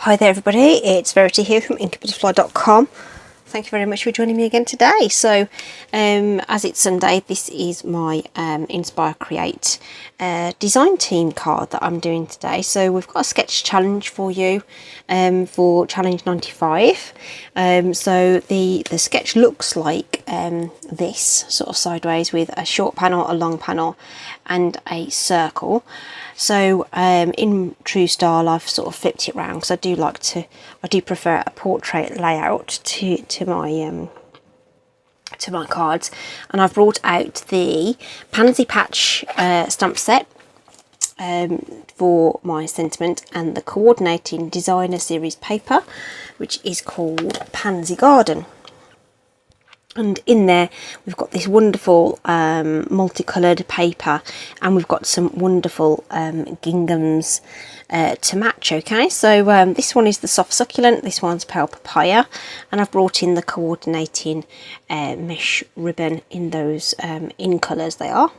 Hi there everybody, it's Verity here from inkybutterfly.com. Thank you very much for joining me again today. So as it's Sunday, this is my Inspire.Create design team card that I'm doing today. So we've got a sketch challenge for you for challenge 95. So the sketch looks like this, sort of sideways, with a short panel, a long panel and a circle. So in true style, I've sort of flipped it round because I do prefer a portrait layout to my cards, and I've brought out the Pansy Patch stamp set for my sentiment, and the coordinating designer series paper, which is called Pansy Garden. And in there we've got this wonderful multicoloured paper, and we've got some wonderful ginghams to match. Okay, so this one is the soft succulent, this one's pale papaya, and I've brought in the coordinating mesh ribbon in those in colours they are.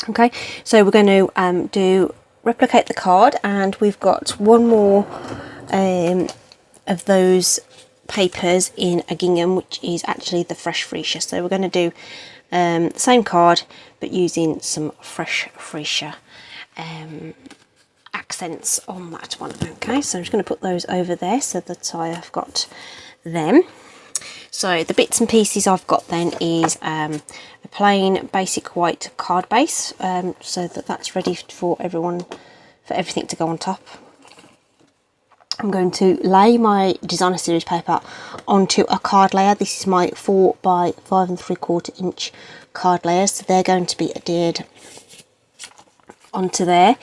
Okay, so we're going to replicate the card, and we've got one more of those papers in a gingham, which is actually the fresh freesia. So we're going to do the same card but using some fresh freesia accents on that one. Okay, so I'm just going to put those over there so that I have got them. So the bits and pieces I've got then is a plain basic white card base, so that's ready for everything to go on top. I'm going to lay my designer series paper onto a card layer. This is my 4 by 5 3/4 inch card layers, so they're going to be adhered onto there,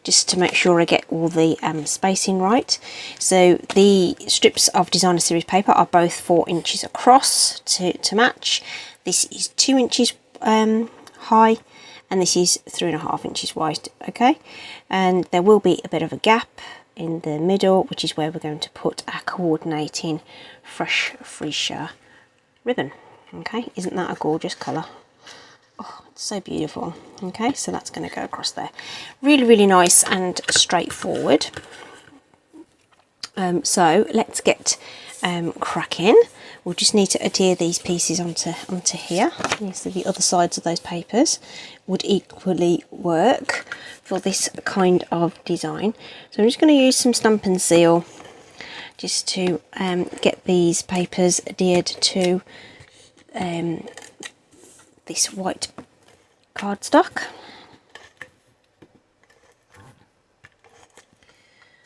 just to make sure I get all the spacing right. So the strips of designer series paper are both 4 inches across to match. This is 2 inches high, and this is 3.5 inches wide. Okay, and there will be a bit of a gap in the middle, which is where we're going to put our coordinating fresh freesia ribbon. Okay, isn't that a gorgeous colour? Oh, it's so beautiful. Okay, so that's going to go across there. Really nice and straightforward. So let's get cracking. We'll just need to adhere these pieces onto here. So the other sides of those papers would equally work for this kind of design. So I'm just going to use some Stampin' Seal just to get these papers adhered to this white cardstock,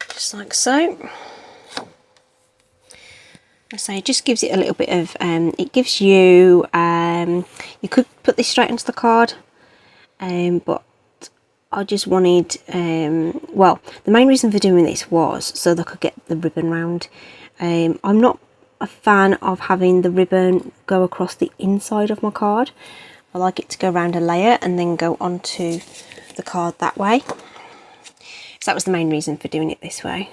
just like so. So it just gives it a little bit of it gives you you could put this straight onto the card, but I just wanted well, the main reason for doing this was so that I could get the ribbon round. I'm not a fan of having the ribbon go across the inside of my card. I like it to go around a layer and then go onto the card that way. So that was the main reason for doing it this way.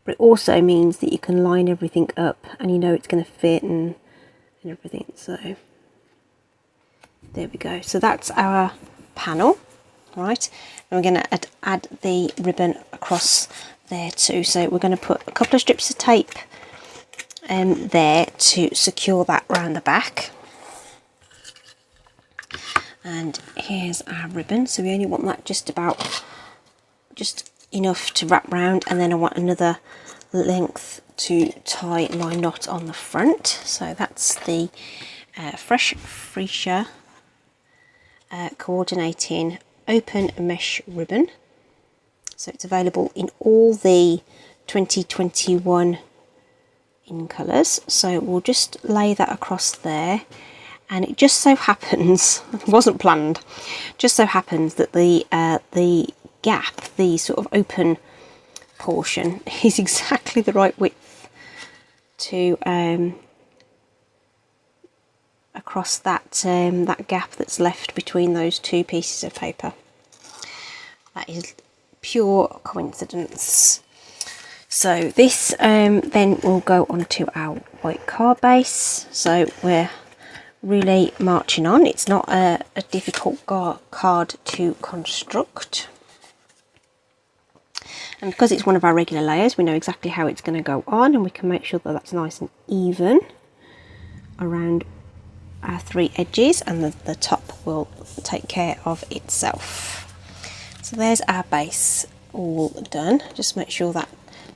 But it also means that you can line everything up and you know it's going to fit and everything. So there we go. So that's our panel, right? And we're going to add the ribbon across there too. So we're going to put a couple of strips of tape there to secure that around the back. And here's our ribbon. So we only want that just enough to wrap round, and then I want another length to tie my knot on the front. So that's the fresh freesia coordinating open mesh ribbon. So it's available in all the 2021 in colours. So we'll just lay that across there, and it just so happens, it wasn't planned, just so happens that the gap, the sort of open portion, is exactly the right width to across that that gap that's left between those two pieces of paper. That is pure coincidence. So this then will go onto our white card base. So we're really marching on. It's not a difficult card to construct. And because it's one of our regular layers, we know exactly how it's going to go on, and we can make sure that that's nice and even around our 3 edges, and the top will take care of itself. So there's our base all done. Just make sure that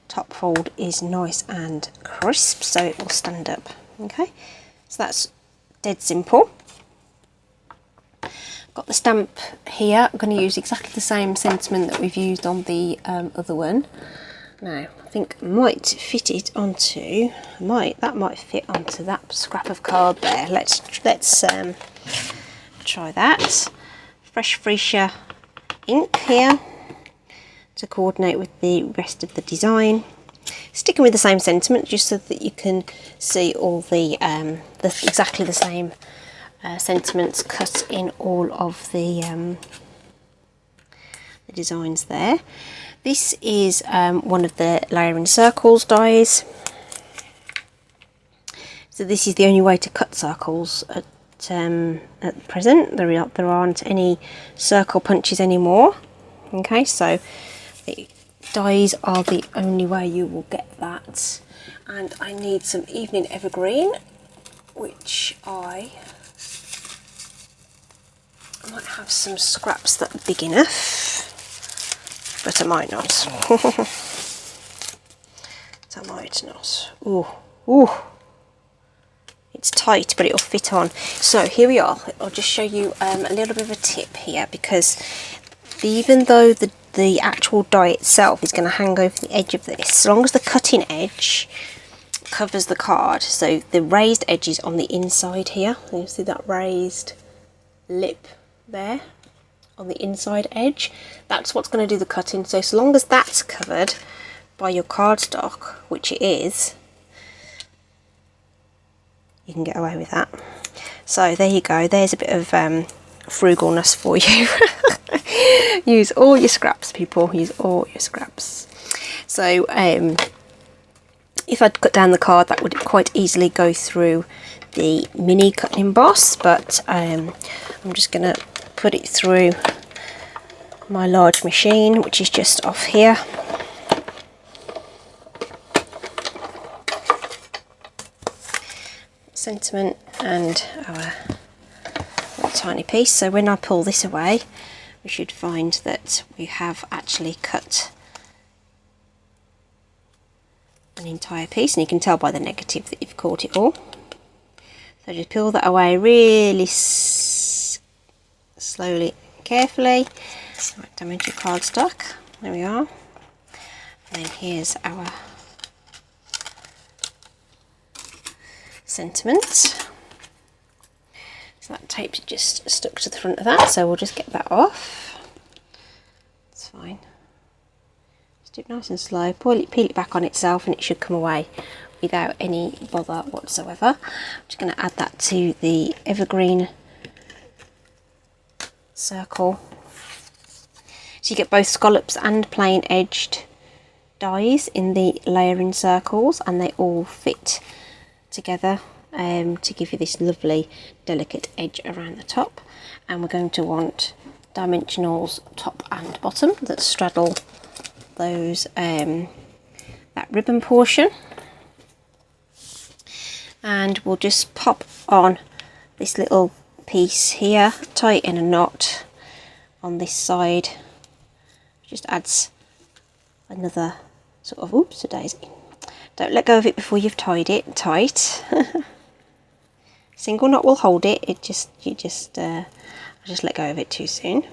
top fold is nice and crisp so it will stand up. Okay, so that's dead simple. Got the stamp here. I'm going to use exactly the same sentiment that we've used on the other one. Now I think I might fit it onto, that might fit onto that scrap of card there. Let's try that. Fresh Freesia ink here to coordinate with the rest of the design. Sticking with the same sentiment just so that you can see all the exactly the same sentiments cut in all of the designs there. This is one of the layering circles dies. So this is the only way to cut circles at present. There aren't any circle punches anymore. Okay, so the dies are the only way you will get that. And I need some evening evergreen, which I might have some scraps that are big enough, but I might not. I might not. Ooh, ooh. It's tight, but it'll fit on. So here we are. I'll just show you a little bit of a tip here, because even though the actual die itself is going to hang over the edge of this, as long as the cutting edge covers the card, so the raised edges on the inside here, you see that raised lip there on the inside edge, that's what's going to do the cutting. So long as that's covered by your cardstock, which it is, you can get away with that. So there you go, there's a bit of frugalness for you. Use all your scraps, people, use all your scraps. So if I'd cut down the card, that would quite easily go through the mini cut and emboss, but I'm just going to put it through my large machine, which is just off here. Sentiment and our little tiny piece. So when I pull this away, we should find that we have actually cut an entire piece, and you can tell by the negative that you've caught it all. So just peel that away really slowly, carefully. Right, damage your cardstock. There we are. And then here's our sentiment. So that tape's just stuck to the front of that, so we'll just get that off. It's fine. Just do it nice and slow. Peel it back on itself, and it should come away without any bother whatsoever. I'm just going to add that to the evergreen circle. So you get both scallops and plain edged dies in the layering circles, and they all fit together to give you this lovely delicate edge around the top. And we're going to want dimensionals top and bottom that straddle those that ribbon portion, and we'll just pop on this little piece here, tie it in a knot on this side. Just adds another sort of, oops, a daisy. Don't let go of it before you've tied it tight. Single knot will hold it. I just let go of it too soon.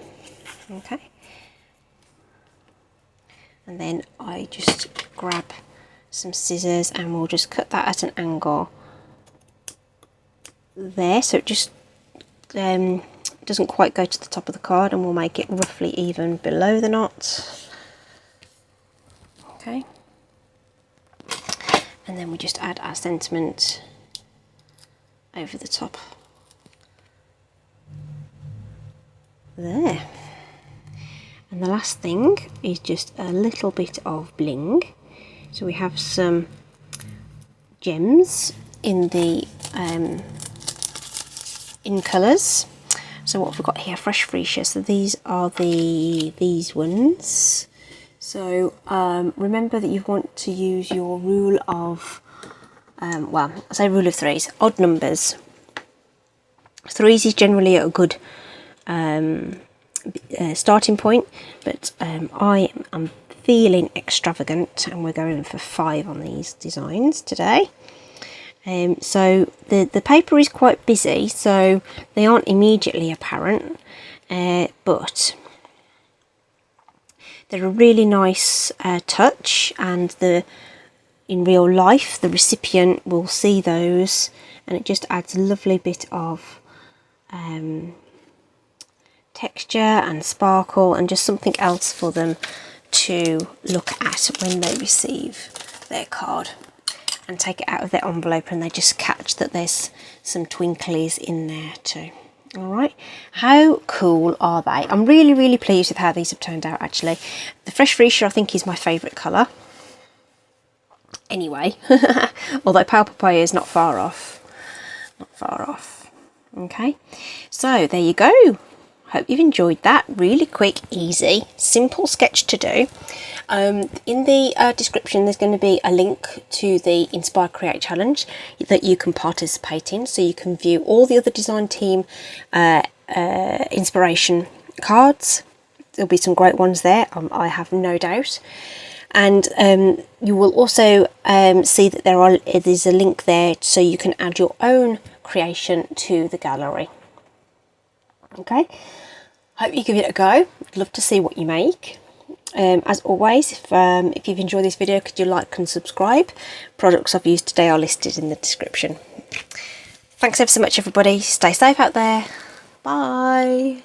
Okay. And then I just grab some scissors and we'll just cut that at an angle there, so it just doesn't quite go to the top of the card, and we'll make it roughly even below the knot. Okay. And then we just add our sentiment over the top there. And the last thing is just a little bit of bling. So we have some gems in the in colours. So what have we got here? Fresh Freesia. So these are these ones. So remember that you want to use your rule of, well, I say rule of threes, odd numbers. Threes is generally a good starting point, but I am feeling extravagant and we're going for 5 on these designs today. So the paper is quite busy, so they aren't immediately apparent, but they're a really nice touch, and in real life the recipient will see those, and it just adds a lovely bit of texture and sparkle, and just something else for them to look at when they receive their card and take it out of their envelope, and they just catch that there's some twinklies in there too. Alright, how cool are they? I'm really pleased with how these have turned out actually. The Fresh Freesia I think is my favourite colour. Anyway, although Pale Papaya is not far off. Not far off. Okay, so there you go. Hope you've enjoyed that. Really quick, easy, simple sketch to do. In the description there's going to be a link to the Inspire.Create.Challenge that you can participate in, so you can view all the other design team inspiration cards. There'll be some great ones there, I have no doubt. And you will also see that there's a link there so you can add your own creation to the gallery. Okay, hope you give it a go. I'd love to see what you make. As always, if you've enjoyed this video, could you like and subscribe? Products I've used today are listed in the description. Thanks ever so much everybody. Stay safe out there. Bye.